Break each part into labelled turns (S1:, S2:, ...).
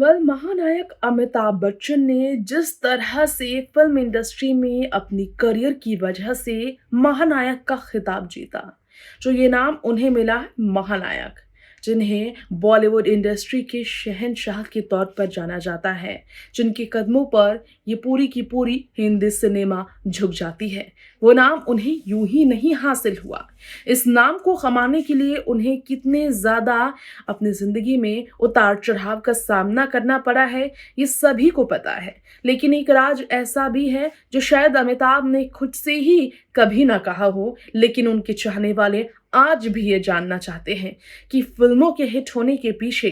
S1: महानायक अमिताभ बच्चन ने जिस तरह से फिल्म इंडस्ट्री में अपनी करियर की वजह से महानायक का खिताब जीता, जो ये नाम उन्हें मिला है महानायक, जिन्हें बॉलीवुड इंडस्ट्री के शहंशाह के तौर पर जाना जाता है, जिनके कदमों पर ये पूरी की पूरी हिंदी सिनेमा झुक जाती है। वो नाम उन्हें यूं ही नहीं हासिल हुआ। इस नाम को कमाने के लिए उन्हें कितने ज़्यादा अपनी ज़िंदगी में उतार चढ़ाव का सामना करना पड़ा है, ये सभी को पता है। लेकिन एक राज ऐसा भी है जो शायद अमिताभ ने खुद से ही कभी ना कहा हो, लेकिन उनके चाहने वाले आज भी ये जानना चाहते हैं कि फिल्मों के हिट होने के पीछे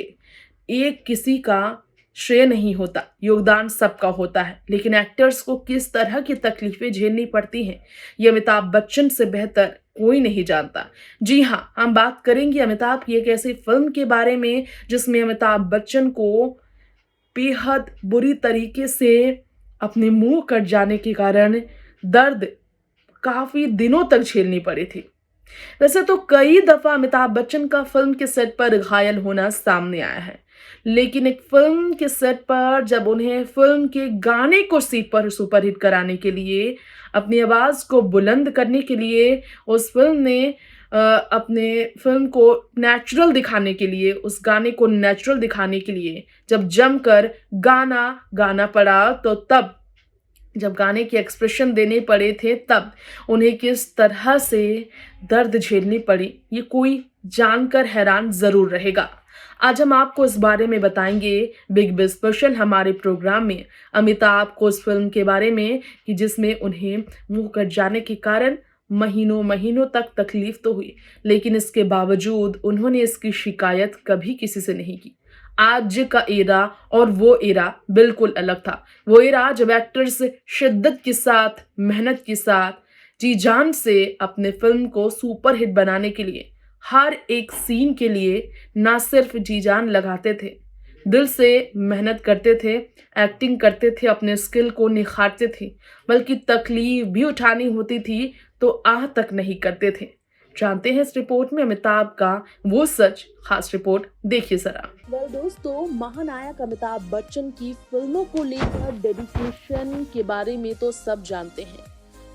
S1: एक किसी का श्रेय नहीं होता, योगदान सबका होता है। लेकिन एक्टर्स को किस तरह की तकलीफें झेलनी पड़ती हैं, ये अमिताभ बच्चन से बेहतर कोई नहीं जानता। जी हाँ, हम बात करेंगे अमिताभ की एक ऐसी फिल्म के बारे में जिसमें अमिताभ बच्चन को बेहद बुरी तरीके से अपने मुंह कट जाने के कारण दर्द काफी दिनों तक झेलनी पड़ी थी। वैसे तो कई दफा अमिताभ बच्चन का फिल्म के सेट पर घायल होना सामने आया है, लेकिन एक फिल्म के सेट पर जब उन्हें फिल्म के गाने को सुपरहिट कराने के लिए, अपनी आवाज को बुलंद करने के लिए, उस फिल्म ने अपने फिल्म को नेचुरल दिखाने के लिए, उस गाने को नेचुरल दिखाने के लिए जब जमकर गाना गाना पड़ा, तो तब जब गाने के एक्सप्रेशन देने पड़े थे, तब उन्हें किस तरह से दर्द झेलनी पड़ी, ये कोई जानकर हैरान ज़रूर रहेगा। आज हम आपको इस बारे में बताएंगे बिग बी स्पेशल हमारे प्रोग्राम में, अमिताभ को उस फिल्म के बारे में कि जिसमें उन्हें मुंह कट जाने के कारण महीनों महीनों तक तकलीफ तो हुई, लेकिन इसके बावजूद उन्होंने इसकी शिकायत कभी किसी से नहीं की। आज का एरा और वो एरा बिल्कुल अलग था। वो एरा जब एक्टर्स शिद्दत के साथ, मेहनत के साथ, जी जान से अपने फिल्म को सुपरहिट बनाने के लिए, हर एक सीन के लिए ना सिर्फ जी जान लगाते थे, दिल से मेहनत करते थे, एक्टिंग करते थे, अपने स्किल को निखारते थे, बल्कि तकलीफ भी उठानी होती थी तो आह तक नहीं करते थे। जानते हैं इस रिपोर्ट में अमिताभ का वो सच, खास रिपोर्ट देखिए जरा। दोस्तों, महानायक अमिताभ बच्चन की फिल्मों को लेकर डेडिकेशन के बारे में तो सब जानते हैं।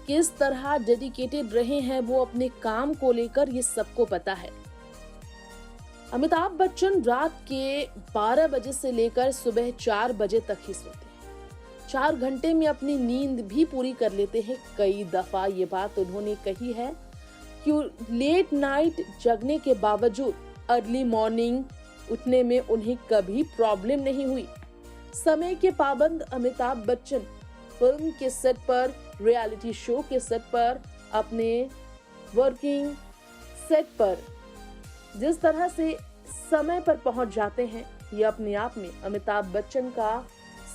S1: किस तरह डेडिकेटेड रहे हैं वो अपने काम को लेकर, ये सबको पता है। अमिताभ बच्चन रात के 12 बजे से लेकर सुबह 4 बजे तक ही सोते हैं। 4 घंटे में अपनी नींद भी पूरी कर लेते हैं। कई दफा ये बात उन्होंने कही है कि लेट नाइट जगने के बावजूद अर्ली मॉर्निंग उठने में उन्हें कभी प्रॉब्लम नहीं हुई। समय के पाबंद अमिताभ बच्चन फिल्म के सेट पर, रियलिटी शो के सेट पर, अपने वर्किंग सेट पर जिस तरह से समय पर पहुंच जाते हैं, ये अपने आप में अमिताभ बच्चन का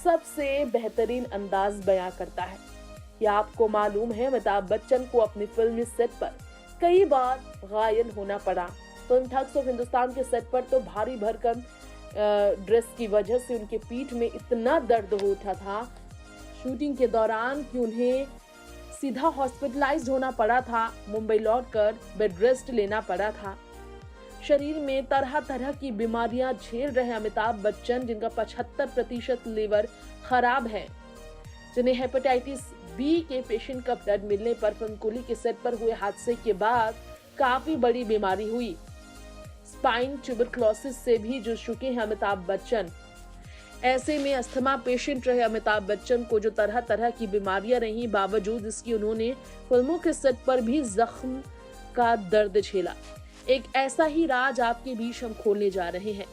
S1: सबसे बेहतरीन अंदाज बयां करता है। क्या आपको मालूम है अमिताभ बच्चन को अपनी फिल्मी सेट पर कई बार घायल होना पड़ा। फिल्म ठग्स ऑफ हिंदुस्तान के सेट पर तो भारी भरकम ड्रेस की वजह से उनके पीठ में इतना दर्द हो उठा था शूटिंग के दौरान कि उन्हें सीधा हॉस्पिटलाइज्ड होना पड़ा था। मुंबई लौटकर बेड रेस्ट लेना पड़ा था। शरीर में तरह तरह की बीमारियां झेल रहे अमिताभ बच्चन, जिनका 75% लीवर खराब है, जिन्हें हेपेटाइटिस बी के पेशेंट का ब्लड मिलने पर फिल्म कुली के सेट पर हुए हादसे के बाद काफी बड़ी बीमारी हुई। स्पाइन ट्यूबरक्लोसिस से भी जूझ चुके हैं अमिताभ बच्चन। ऐसे में अस्थमा पेशेंट रहे अमिताभ बच्चन को जो तरह तरह की बीमारियां रही, बावजूद इसकी उन्होंने फिल्मों के सेट पर भी जख्म का दर्द झेला। एक ऐसा ही राज आपके बीच हम खोलने जा रहे हैं।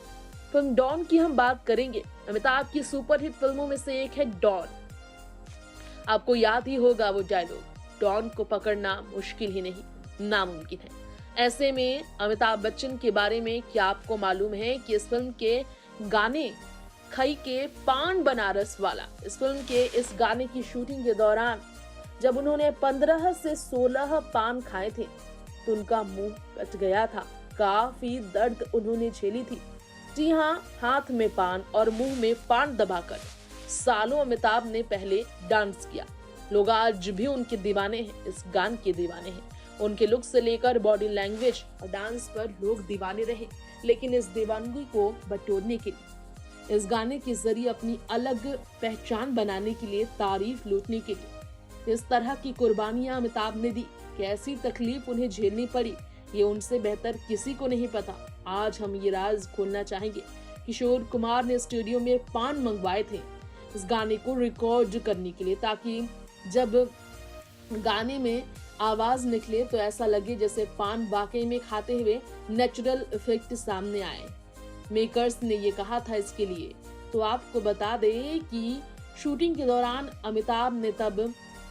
S1: फिल्म डॉन की हम बात करेंगे। अमिताभ की सुपरहिट फिल्मों में से एक है डॉन। आपको याद ही होगा वो डायलॉग, डॉन को पकड़ना मुश्किल ही नहीं, नामुमकिन है। ऐसे में अमिताभ बच्चन के बारे में क्या आपको मालूम है कि इस फिल्म के गाने खई के पान बनारस वाला, इस फिल्म के इस गाने की शूटिंग के दौरान जब उन्होंने 15 से 16 पान खाए थे तो उनका मुंह कट गया था। काफी दर्द उन्होंने झेली थी। जी हाँ, हाथ में पान और मुंह में पान दबाकर सालों अमिताभ ने पहले डांस किया। लोग आज भी उनके दीवाने हैं, इस गान के दीवाने हैं। उनके लुक से लेकर बॉडी लैंग्वेज और डांस पर लोग दीवाने रहे, लेकिन इस दीवानगी को बटोरने के लिए इस गाने के जरिए अपनी अलग पहचान बनाने के लिए, तारीफ लूटने के लिए। इस तरह की कुर्बानियां अमिताभ ने दी, कैसी तकलीफ उन्हें झेलनी पड़ी, ये उनसे बेहतर किसी को नहीं पता। आज हम ये राज खोलना चाहेंगे। किशोर कुमार ने स्टूडियो में पान मंगवाए थे इस गाने को रिकॉर्ड करने के लिए, ताकि जब गाने में आवाज निकले तो ऐसा लगे जैसे पान वाकई में खाते हुए नेचुरल इफेक्ट सामने आए। मेकर्स ने ये कहा था इसके लिए। तो आपको बता दें कि शूटिंग के दौरान अमिताभ ने तब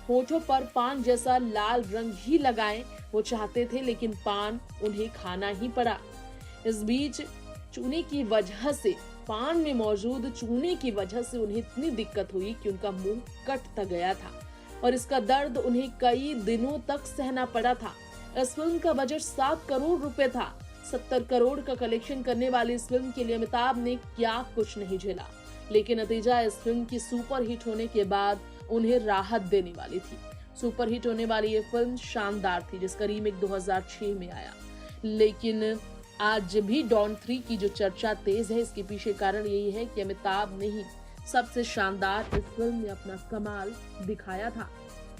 S1: होठों पर पान जैसा लाल रंग ही लगाए वो चाहते थे, लेकिन पान उन्हें खाना ही पड़ा। इस बीच चूने की वजह से, पान में मौजूद चूने की वजह से उन्हें इतनी दिक्कत हुई कि उनका मुंह कट गया था और इसका दर्द उन्हें कई दिनों तक सहना पड़ा था। इस फिल्म का बजट 7 करोड़ रुपए था। 70 करोड़ का कलेक्शन करने वाली इस फिल्म के लिए अमिताभ ने क्या कुछ नहीं झेला, लेकिन नतीजा इस फिल्म की सुपरहिट होने के बाद उन्हें राहत देने वाली थी। सुपरहिट होने वाली ये फिल्म शानदार थी, जिसका रीमेक 2006 में आया। लेकिन आज भी डॉन 3 की जो चर्चा तेज है, इसके पीछे कारण यही है कि अमिताभ ने ही सबसे शानदार इस फिल्म में अपना कमाल दिखाया था।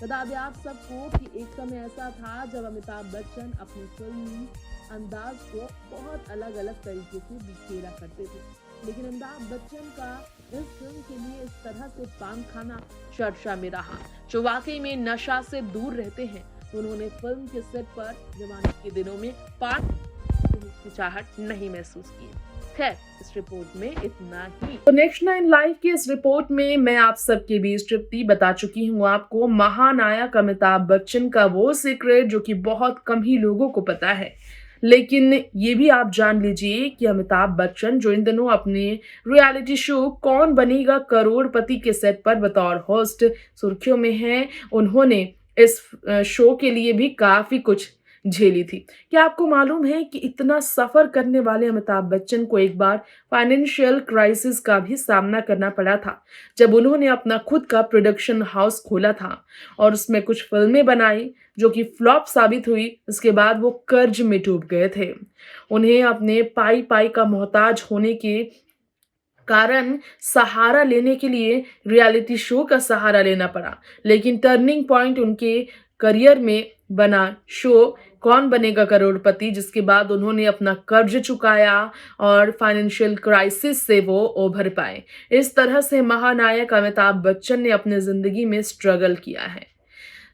S1: बता दें आप सबको कि एक समय ऐसा था जब अमिताभ बच्चन अपने फिल्मी अंदाज को बहुत अलग अलग तरीके से बिखेरा करते थे, लेकिन अमिताभ बच्चन का इस फिल्म के लिए इस तरह से पान खाना चर्चा में रहा। जो वाकई में नशा से दूर रहते हैं, उन्होंने फिल्म के सेट पर जवानी के दिनों में पान हिचकिचाहट नहीं महसूस की। खैर, इस रिपोर्ट में इतना ही। तो नेक्स्ट 9 लाइव की इस रिपोर्ट में मैं आप सबके बीच तृप्ति बता चुकी हूँ आपको महानायक अमिताभ बच्चन का वो सीक्रेट जो कि बहुत कम ही लोगों को पता है। लेकिन ये भी आप जान लीजिए कि अमिताभ बच्चन जो इन दिनों अपने रियलिटी शो कौन बनेगा करोड़पति के सेट पर बतौर होस्ट सुर्खियों में हैं, उन्होंने इस शो के लिए भी काफी कुछ झेली थी। क्या आपको मालूम है कि इतना सफर करने वाले अमिताभ बच्चन को एक बार फाइनेंशियल क्राइसिस का भी सामना करना पड़ा था, जब उन्होंने अपना खुद का प्रोडक्शन हाउस खोला था और उसमें कुछ फिल्में बनाई जो कि फ्लॉप साबित हुई। इसके बाद वो कर्ज में डूब गए थे। उन्हें अपने पाई पाई का मोहताज होने के कारण सहारा लेने के लिए रियलिटी शो का सहारा लेना पड़ा, लेकिन टर्निंग पॉइंट उनके करियर में बना शो कौन बनेगा करोड़पति, जिसके बाद उन्होंने अपना कर्ज चुकाया और फाइनेंशियल क्राइसिस से वो उभर पाए। इस तरह से महानायक अमिताभ बच्चन ने अपने जिंदगी में स्ट्रगल किया है।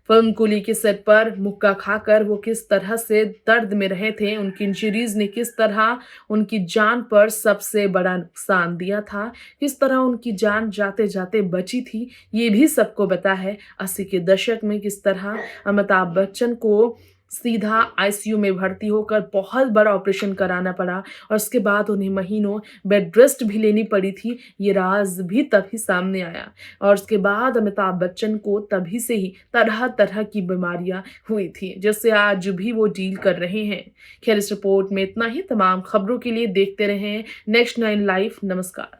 S1: फिल्म कूली के सेट पर मुक्का खाकर वो किस तरह से दर्द में रहे थे, उनकी इंजरीज ने किस तरह उनकी जान पर सबसे बड़ा नुकसान दिया था, किस तरह उनकी जान जाते जाते बची थी, ये भी सबको पता है। 80 के दशक में किस तरह अमिताभ बच्चन को सीधा आईसीयू में भर्ती होकर बहुत बड़ा ऑपरेशन कराना पड़ा और उसके बाद उन्हें महीनों बेड रेस्ट भी लेनी पड़ी थी। ये राज भी तभी सामने आया और उसके बाद अमिताभ बच्चन को तभी से ही तरह तरह की बीमारियां हुई थी, जिससे आज भी वो डील कर रहे हैं। खैर, इस रिपोर्ट में इतना ही। तमाम खबरों के लिए देखते रहें नेक्स्ट 9 लाइव। नमस्कार।